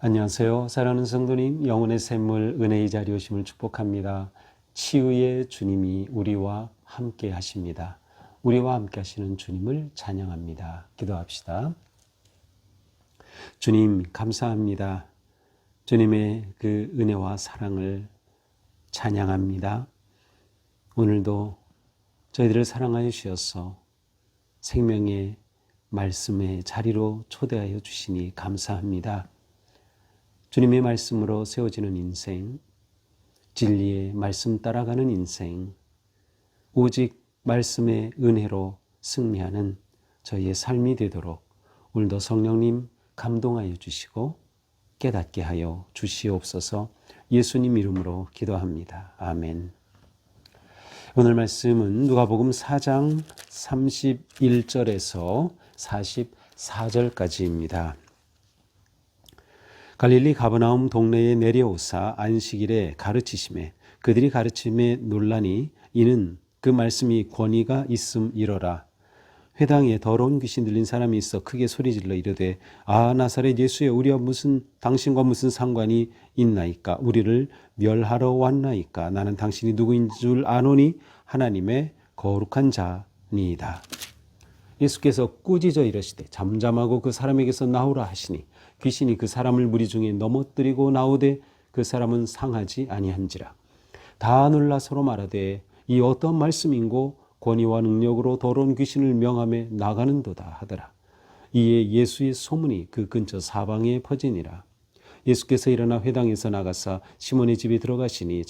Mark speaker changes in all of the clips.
Speaker 1: 안녕하세요. 사랑하는 성도님, 영혼의 샘물 은혜의 자리 오심을 축복합니다. 치유의 주님이 우리와 함께 하십니다. 우리와 함께 하시는 주님을 찬양합니다. 기도합시다. 주님 감사합니다. 주님의 그 은혜와 사랑을 찬양합니다. 오늘도 저희들을 사랑하여 주셔서 생명의 말씀의 자리로 초대하여 주시니 감사합니다. 주님의 말씀으로 세워지는 인생, 진리의 말씀 따라가는 인생, 오직 말씀의 은혜로 승리하는 저희의 삶이 되도록 오늘도 성령님 감동하여 주시고 깨닫게 하여 주시옵소서. 예수님 이름으로 기도합니다. 아멘. 오늘 말씀은 누가복음 4장 31절에서 44절까지입니다. 갈릴리 가버나움 동네에 내려오사 안식일에 가르치심에 그들이 가르침에 놀라니 이는 그 말씀이 권위가 있음이로라. 회당에 더러운 귀신 들린 사람이 있어 크게 소리질러 이르되 아 나사렛 예수여 우리와 당신과 무슨 상관이 있나이까? 우리를 멸하러 왔나이까? 나는 당신이 누구인 줄 아노니 하나님의 거룩한 자니이다. 예수께서 꾸짖어 이르시되 잠잠하고 그 사람에게서 나오라 하시니 귀신이 그 사람을 무리 중에 넘어뜨리고 나오되 그 사람은 상하지 아니한지라. 다 놀라 서로 말하되 이 어떤 말씀인고 권위와 능력으로 더러운 귀신을 명함에 나가는도다 하더라. 이에 예수의 소문이 그 근처 사방에 퍼지니라. 예수께서 일어나 회당에서 나가사 시몬의 집에 들어가시니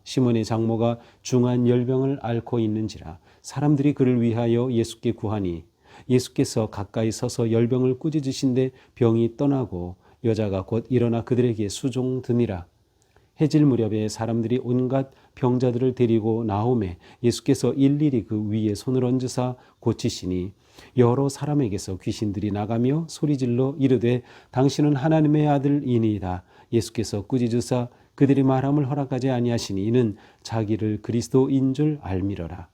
Speaker 1: 시몬의 장모가 중한 열병을 앓고 있는지라. 사람들이 그를 위하여 예수께 구하니 예수께서 가까이 서서 열병을 꾸짖으신데 병이 떠나고 여자가 곧 일어나 그들에게 수종드니라. 해질 무렵에 사람들이 온갖 병자들을 데리고 나오매 예수께서 일일이 그 위에 손을 얹으사 고치시니 여러 사람에게서 귀신들이 나가며 소리질러 이르되 당신은 하나님의 아들이니이다. 예수께서 꾸짖으사 그들이 말함을 허락하지 아니하시니 이는 자기를 그리스도인 줄 알미러라.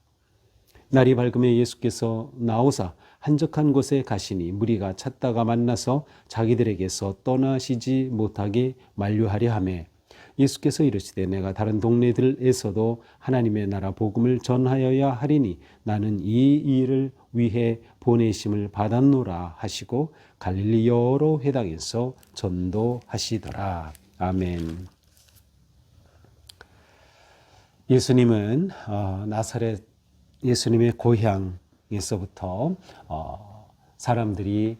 Speaker 1: 날이 밝음에 예수께서 나오사 한적한 곳에 가시니 무리가 찾다가 만나서 자기들에게서 떠나시지 못하게 만류하려 하며 예수께서 이르시되 내가 다른 동네들에서도 하나님의 나라 복음을 전하여야 하리니 나는 이 일을 위해 보내심을 받았노라 하시고 갈릴리 여러 회당에서 전도하시더라. 아멘. 예수님은 나사렛 예수님의 고향에서부터 사람들이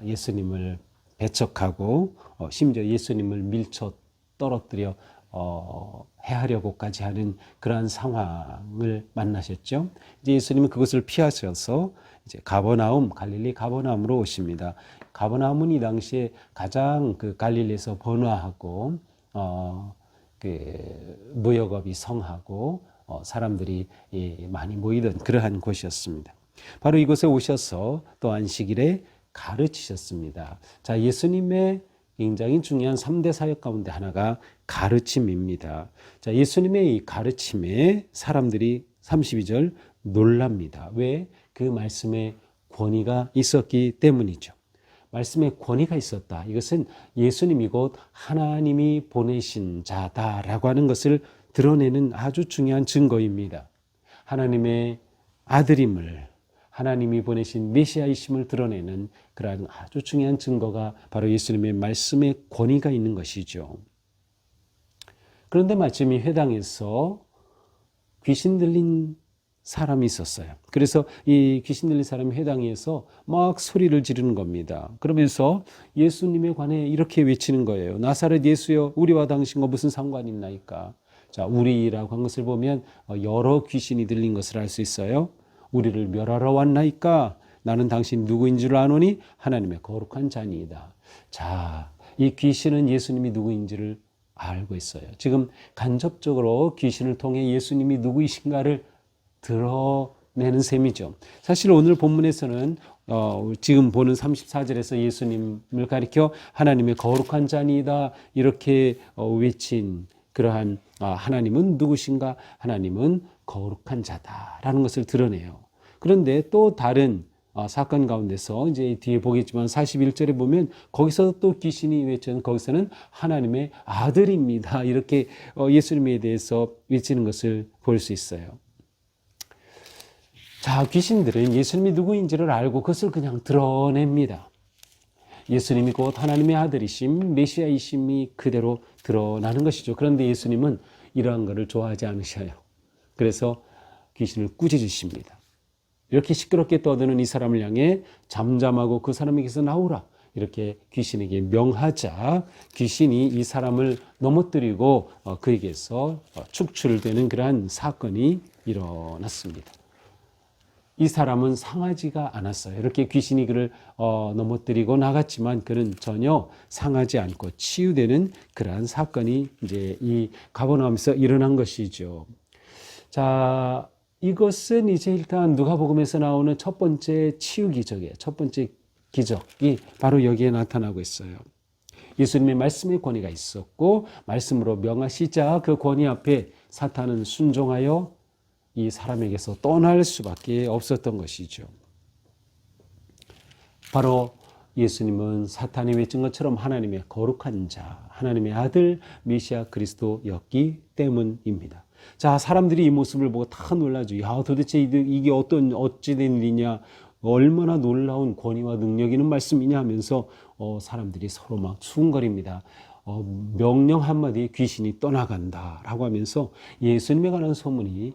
Speaker 1: 예수님을 배척하고 심지어 예수님을 밀쳐 떨어뜨려 해하려고까지 하는 그러한 상황을 만나셨죠. 이제 예수님은 그것을 피하셔서 이제 갈릴리 가버나움으로 오십니다. 가버나움은 이 당시에 가장 그 갈릴리에서 번화하고 그 무역업이 성하고 사람들이 많이 모이던 그러한 곳이었습니다. 바로 이곳에 오셔서 또 안식일에 가르치셨습니다. 자, 예수님의 굉장히 중요한 3대 사역 가운데 하나가 가르침입니다. 자, 예수님의 이 가르침에 사람들이 32절 놀랍니다. 왜? 그 말씀에 권위가 있었기 때문이죠. 말씀에 권위가 있었다. 이것은 예수님이 곧 하나님이 보내신 자다라고 하는 것을 드러내는 아주 중요한 증거입니다. 하나님의 아들임을, 하나님이 보내신 메시아이심을 드러내는 그러한 아주 중요한 증거가 바로 예수님의 말씀에 권위가 있는 것이죠. 그런데 마침 이 회당에서 귀신 들린 사람이 있었어요. 그래서 이 귀신 들린 사람이 회당에서 막 소리를 지르는 겁니다. 그러면서 예수님에 관해 이렇게 외치는 거예요. 나사렛 예수여 우리와 당신과 무슨 상관이 있나이까? 자, 우리라고 한 것을 보면 여러 귀신이 들린 것을 알 수 있어요. 우리를 멸하러 왔나이까? 나는 당신 누구인 줄 아노니 하나님의 거룩한 자니이다. 자, 이 귀신은 예수님이 누구인지를 알고 있어요. 지금 간접적으로 귀신을 통해 예수님이 누구이신가를 드러내는 셈이죠. 사실 오늘 본문에서는 지금 보는 34절에서 예수님을 가리켜 하나님의 거룩한 자니다 이렇게 외친 그러한 하나님은 누구신가? 하나님은 거룩한 자다라는 것을 드러내요. 그런데 또 다른 사건 가운데서 이제 뒤에 보겠지만 41절에 보면 거기서 또 귀신이 외치는 거기서는 하나님의 아들입니다. 이렇게 예수님에 대해서 외치는 것을 볼 수 있어요. 자, 귀신들은 예수님이 누구인지를 알고 그것을 그냥 드러냅니다. 예수님이 곧 하나님의 아들이심, 메시아이심이 그대로 드러나는 것이죠. 그런데 예수님은 이러한 것을 좋아하지 않으셔요. 그래서 귀신을 꾸짖으십니다. 이렇게 시끄럽게 떠드는 이 사람을 향해 잠잠하고 그 사람에게서 나오라. 이렇게 귀신에게 명하자 귀신이 이 사람을 넘어뜨리고 그에게서 축출되는 그러한 사건이 일어났습니다. 이 사람은 상하지가 않았어요. 이렇게 귀신이 그를 넘어뜨리고 나갔지만 그는 전혀 상하지 않고 치유되는 그러한 사건이 이제 이 가버나움에서 일어난 것이죠. 자, 이것은 이제 일단 누가복음에서 나오는 첫 번째 치유 기적이에요. 첫 번째 기적이 바로 여기에 나타나고 있어요. 예수님의 말씀의 권위가 있었고 말씀으로 명하시자 그 권위 앞에 사탄은 순종하여 이 사람에게서 떠날 수밖에 없었던 것이죠. 바로 예수님은 사탄이 외친 것처럼 하나님의 거룩한 자, 하나님의 아들 메시아 그리스도였기 때문입니다. 자, 사람들이 이 모습을 보고 다 놀라죠. 야, 도대체 이게 어찌된 일이냐, 얼마나 놀라운 권위와 능력 있는 말씀이냐 하면서 사람들이 서로 막 수군거립니다. 명령 한마디에 귀신이 떠나간다 라고 하면서 예수님에 관한 소문이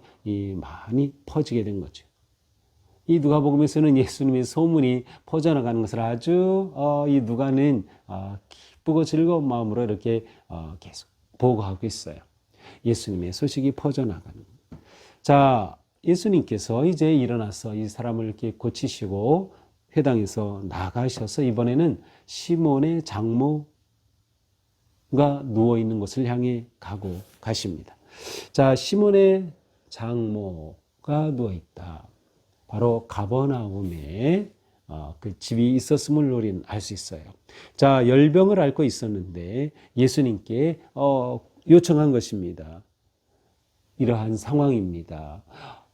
Speaker 1: 많이 퍼지게 된 거죠. 이 누가복음에서는 예수님의 소문이 퍼져나가는 것을 아주 이 누가는 기쁘고 즐거운 마음으로 이렇게 계속 보고하고 있어요. 예수님의 소식이 퍼져나가는. 자, 예수님께서 이제 일어나서 이 사람을 이렇게 고치시고 회당에서 나가셔서 이번에는 시몬의 장모 가 누워있는 곳을 향해 가십니다. 자, 시몬의 장모가 누워있다. 바로 가버나움에 그 집이 있었음을 우리는 알 수 있어요. 자, 열병을 앓고 있었는데 예수님께 요청한 것입니다. 이러한 상황입니다.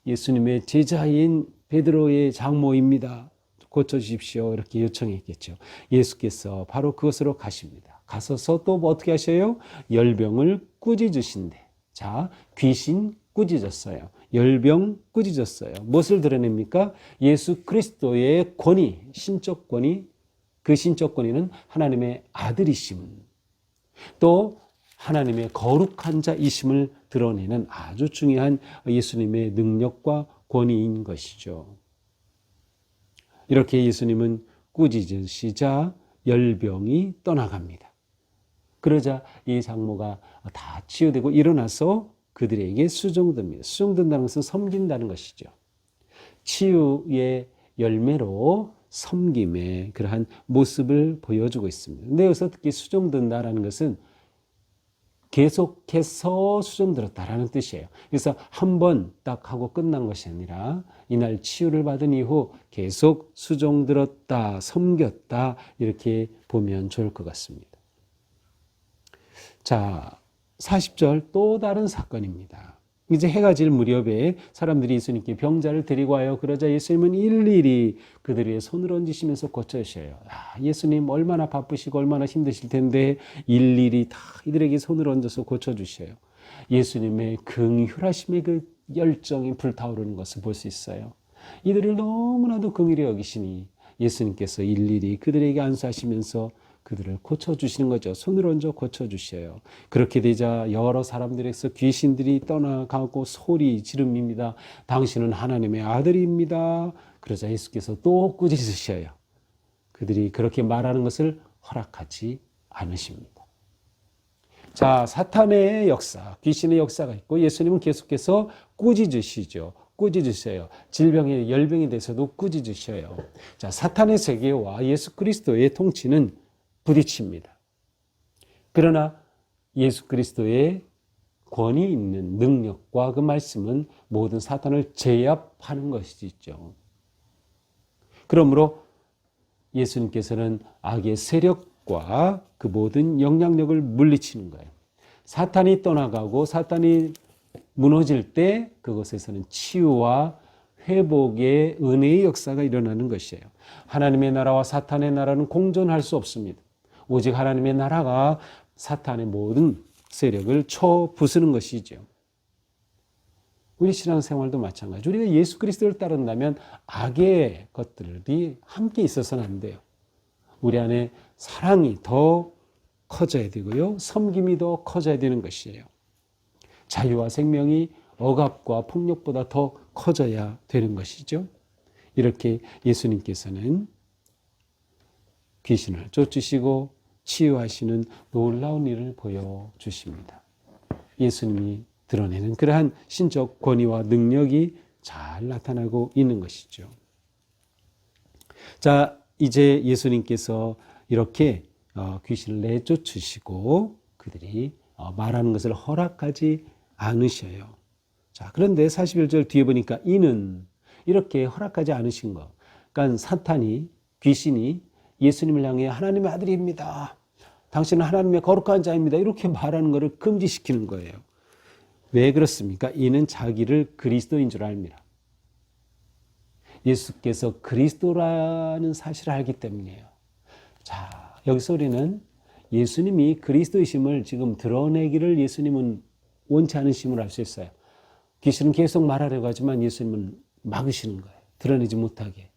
Speaker 1: 예수님의 제자인 베드로의 장모입니다. 고쳐주십시오. 이렇게 요청했겠죠. 예수께서 바로 그것으로 가십니다. 가서서 또 어떻게 하셔요? 열병을 꾸짖으신대. 자, 귀신 꾸짖었어요. 열병 꾸짖었어요. 무엇을 드러냅니까? 예수 그리스도의 권위, 신적 권위, 그 신적 권위는 하나님의 아들이심, 또 하나님의 거룩한 자이심을 드러내는 아주 중요한 예수님의 능력과 권위인 것이죠. 이렇게 예수님은 꾸짖으시자 열병이 떠나갑니다. 그러자 이 장모가 다 치유되고 일어나서 그들에게 수종됩니다. 수종된다는 것은 섬긴다는 것이죠. 치유의 열매로 섬김의 그러한 모습을 보여주고 있습니다. 근데 여기서 특히 수종된다라는 것은 계속해서 수종들었다라는 뜻이에요. 그래서 한 번 딱 하고 끝난 것이 아니라 이날 치유를 받은 이후 계속 수종들었다, 섬겼다 이렇게 보면 좋을 것 같습니다. 자, 40절 또 다른 사건입니다. 이제 해가 질 무렵에 사람들이 예수님께 병자를 데리고 와요. 그러자 예수님은 일일이 그들의 손을 얹으시면서 고쳐주셔요. 예수님 얼마나 바쁘시고 얼마나 힘드실 텐데 일일이 다 이들에게 손을 얹어서 고쳐주셔요. 예수님의 긍휼하심의 그 열정이 불타오르는 것을 볼 수 있어요. 이들을 너무나도 긍휼히 여기시니 예수님께서 일일이 그들에게 안수하시면서 그들을 고쳐주시는 거죠. 손을 얹어 고쳐주셔요. 그렇게 되자 여러 사람들에게서 귀신들이 떠나가고 소리 지릅니다. 당신은 하나님의 아들입니다. 그러자 예수께서 또 꾸짖으셔요. 그들이 그렇게 말하는 것을 허락하지 않으십니다. 자, 사탄의 역사, 귀신의 역사가 있고 예수님은 계속해서 꾸짖으시죠. 꾸짖으셔요. 질병의 열병에 대해서도 꾸짖으셔요. 자, 사탄의 세계와 예수 그리스도의 통치는 부딪힙니다. 그러나 예수 그리스도의 권위 있는 능력과 그 말씀은 모든 사탄을 제압하는 것이죠. 그러므로 예수님께서는 악의 세력과 그 모든 영향력을 물리치는 거예요. 사탄이 떠나가고 사탄이 무너질 때 그곳에서는 치유와 회복의 은혜의 역사가 일어나는 것이에요. 하나님의 나라와 사탄의 나라는 공존할 수 없습니다. 오직 하나님의 나라가 사탄의 모든 세력을 쳐부수는 것이죠. 우리 신앙생활도 마찬가지. 우리가 예수 그리스도를 따른다면 악의 것들이 함께 있어서는 안 돼요. 우리 안에 사랑이 더 커져야 되고요. 섬김이 더 커져야 되는 것이에요. 자유와 생명이 억압과 폭력보다 더 커져야 되는 것이죠. 이렇게 예수님께서는 귀신을 쫓으시고 치유하시는 놀라운 일을 보여주십니다. 예수님이 드러내는 그러한 신적 권위와 능력이 잘 나타나고 있는 것이죠. 자, 이제 예수님께서 이렇게 귀신을 내쫓으시고 그들이 말하는 것을 허락하지 않으셔요. 자, 그런데 41절 뒤에 보니까 이는 이렇게 허락하지 않으신 것. 그러니까 사탄이, 귀신이 예수님을 향해 하나님의 아들입니다. 당신은 하나님의 거룩한 자입니다. 이렇게 말하는 것을 금지시키는 거예요. 왜 그렇습니까? 이는 자기를 그리스도인 줄 압니다. 예수께서 그리스도라는 사실을 알기 때문이에요. 자, 여기서 우리는 예수님이 그리스도이심을 지금 드러내기를 예수님은 원치 않으심을 알 수 있어요. 귀신은 계속 말하려고 하지만 예수님은 막으시는 거예요. 드러내지 못하게.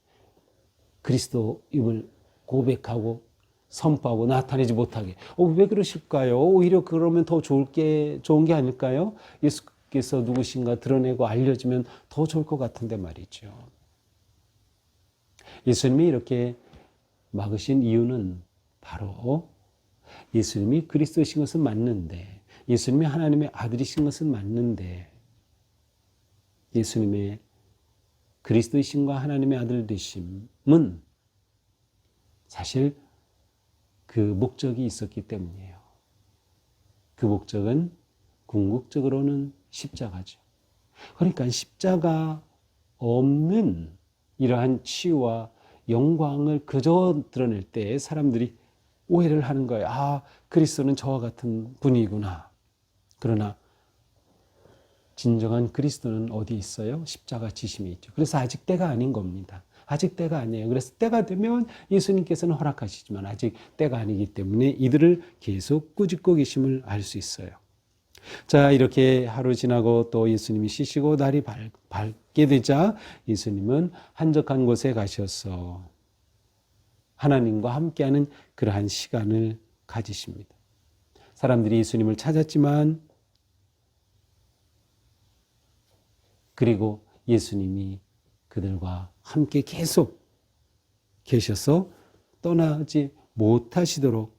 Speaker 1: 그리스도임을 고백하고 선포하고 나타내지 못하게. 왜 그러실까요? 오히려 그러면 더 좋은 게 아닐까요? 예수께서 누구신가 드러내고 알려지면 더 좋을 것 같은데 말이죠. 예수님이 이렇게 막으신 이유는 바로 예수님이 그리스도이신 것은 맞는데, 예수님이 하나님의 아들이신 것은 맞는데, 예수님의 그리스도이심과 하나님의 아들 되심은 사실 그 목적이 있었기 때문이에요. 그 목적은 궁극적으로는 십자가죠. 그러니까 십자가 없는 이러한 치유와 영광을 그저 드러낼 때 사람들이 오해를 하는 거예요. 아, 그리스도는 저와 같은 분이구나. 그러나 진정한 그리스도는 어디 있어요? 십자가 지심이 있죠. 그래서 아직 때가 아닌 겁니다. 아직 때가 아니에요. 그래서 때가 되면 예수님께서는 허락하시지만 아직 때가 아니기 때문에 이들을 계속 꾸짖고 계심을 알 수 있어요. 자, 이렇게 하루 지나고 또 예수님이 쉬시고 날이 밝게 되자 예수님은 한적한 곳에 가셔서 하나님과 함께하는 그러한 시간을 가지십니다. 사람들이 예수님을 찾았지만 그리고 예수님이 그들과 함께 계속 계셔서 떠나지 못하시도록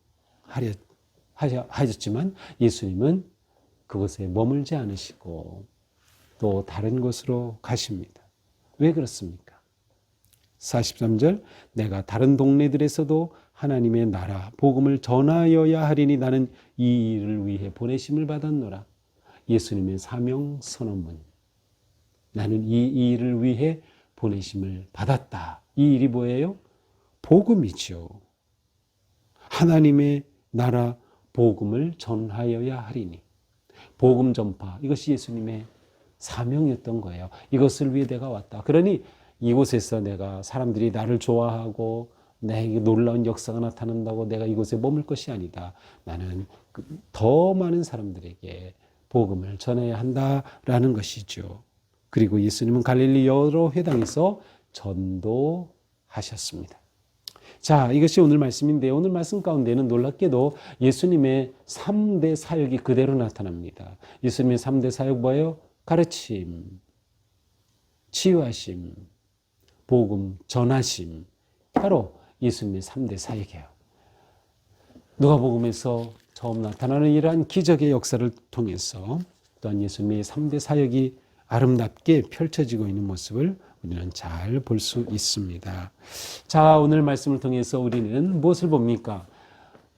Speaker 1: 하셨지만 예수님은 그곳에 머물지 않으시고 또 다른 곳으로 가십니다. 왜 그렇습니까? 43절 내가 다른 동네들에서도 하나님의 나라 복음을 전하여야 하리니 나는 이 일을 위해 보내심을 받았노라. 예수님의 사명 선언문. 나는 이 일을 위해 보내심을 받았다. 이 일이 뭐예요? 복음이죠. 하나님의 나라 복음을 전하여야 하리니. 복음 전파. 이것이 예수님의 사명이었던 거예요. 이것을 위해 내가 왔다. 그러니 이곳에서 내가 사람들이 나를 좋아하고 내게 놀라운 역사가 나타난다고 내가 이곳에 머물 것이 아니다. 나는 더 많은 사람들에게 복음을 전해야 한다라는 것이죠. 그리고 예수님은 갈릴리 여러 회당에서 전도하셨습니다. 자, 이것이 오늘 말씀인데요. 오늘 말씀 가운데는 놀랍게도 예수님의 3대 사역이 그대로 나타납니다. 예수님의 3대 사역 뭐예요? 가르침, 치유하심, 복음, 전하심. 바로 예수님의 3대 사역이에요. 누가복음에서 처음 나타나는 이러한 기적의 역사를 통해서 또한 예수님의 3대 사역이 아름답게 펼쳐지고 있는 모습을 우리는 잘 볼 수 있습니다. 자, 오늘 말씀을 통해서 우리는 무엇을 봅니까?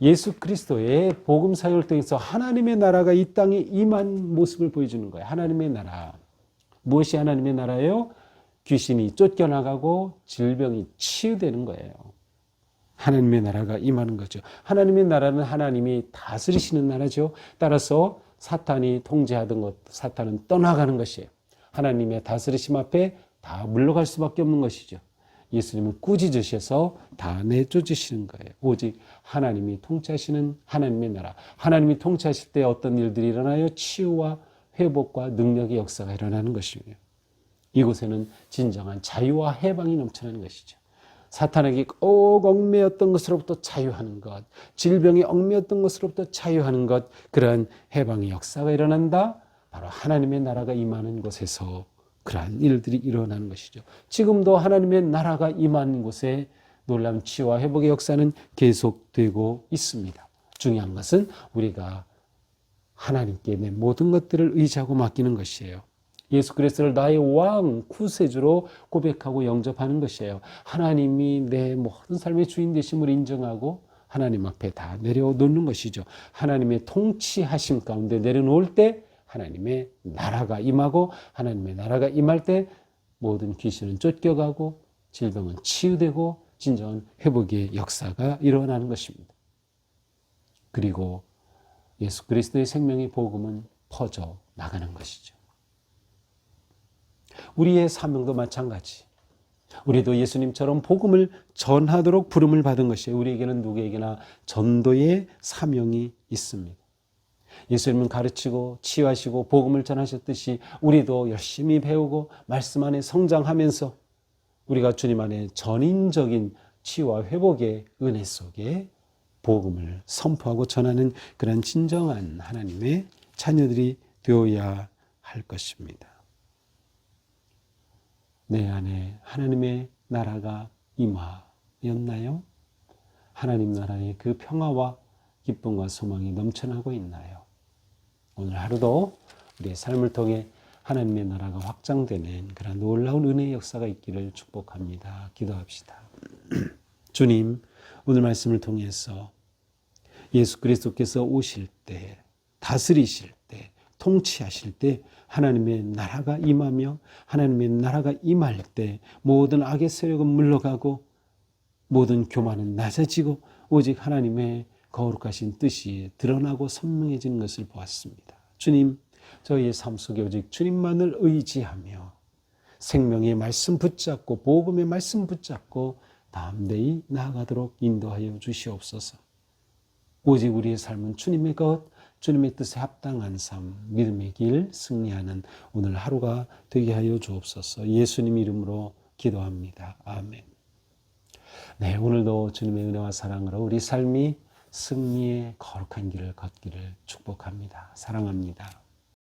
Speaker 1: 예수 그리스도의 복음 사역을 통해서 하나님의 나라가 이 땅에 임한 모습을 보여주는 거예요. 하나님의 나라. 무엇이 하나님의 나라예요? 귀신이 쫓겨나가고 질병이 치유되는 거예요. 하나님의 나라가 임하는 거죠. 하나님의 나라는 하나님이 다스리시는 나라죠. 따라서 사탄이 통제하던 것, 사탄은 떠나가는 것이에요. 하나님의 다스리심 앞에 다 물러갈 수밖에 없는 것이죠. 예수님은 꾸짖으셔서 다 내쫓으시는 거예요. 오직 하나님이 통치하시는 하나님의 나라. 하나님이 통치하실 때 어떤 일들이 일어나요? 치유와 회복과 능력의 역사가 일어나는 것이에요. 이곳에는 진정한 자유와 해방이 넘쳐나는 것이죠. 사탄에게 꼭 얽매였던 것으로부터 자유하는 것, 질병에 얽매였던 것으로부터 자유하는 것, 그러한 해방의 역사가 일어난다. 바로 하나님의 나라가 임하는 곳에서 그러한 일들이 일어나는 것이죠. 지금도 하나님의 나라가 임하는 곳에 놀라운 치유와 회복의 역사는 계속되고 있습니다. 중요한 것은 우리가 하나님께 내 모든 것들을 의지하고 맡기는 것이에요. 예수 그리스도를 나의 왕, 구세주로 고백하고 영접하는 것이에요. 하나님이 내 모든 삶의 주인 되심을 인정하고 하나님 앞에 다 내려놓는 것이죠. 하나님의 통치하심 가운데 내려놓을 때 하나님의 나라가 임하고, 하나님의 나라가 임할 때 모든 귀신은 쫓겨가고 질병은 치유되고 진정한 회복의 역사가 일어나는 것입니다. 그리고 예수 그리스도의 생명의 복음은 퍼져 나가는 것이죠. 우리의 사명도 마찬가지. 우리도 예수님처럼 복음을 전하도록 부름을 받은 것이에요. 우리에게는 누구에게나 전도의 사명이 있습니다. 예수님은 가르치고 치유하시고 복음을 전하셨듯이 우리도 열심히 배우고 말씀 안에 성장하면서 우리가 주님 안에 전인적인 치유와 회복의 은혜 속에 복음을 선포하고 전하는 그런 진정한 하나님의 자녀들이 되어야 할 것입니다. 내 안에 하나님의 나라가 임하였나요? 하나님 나라의 그 평화와 기쁨과 소망이 넘쳐나고 있나요? 오늘 하루도 우리의 삶을 통해 하나님의 나라가 확장되는 그런 놀라운 은혜의 역사가 있기를 축복합니다. 기도합시다. 주님, 오늘 말씀을 통해서 예수 그리스도께서 오실 때, 다스리실 때, 통치하실 때 하나님의 나라가 임하며 하나님의 나라가 임할 때 모든 악의 세력은 물러가고 모든 교만은 낮아지고 오직 하나님의 거룩하신 뜻이 드러나고 선명해지는 것을 보았습니다. 주님, 저희의 삶 속에 오직 주님만을 의지하며 생명의 말씀 붙잡고 복음의 말씀 붙잡고 담대히 나아가도록 인도하여 주시옵소서. 오직 우리의 삶은 주님의 것, 주님의 뜻에 합당한 삶, 믿음의 길 승리하는 오늘 하루가 되게 하여 주옵소서. 예수님 이름으로 기도합니다. 아멘. 네, 오늘도 주님의 은혜와 사랑으로 우리 삶이 승리의 거룩한 길을 걷기를 축복합니다. 사랑합니다.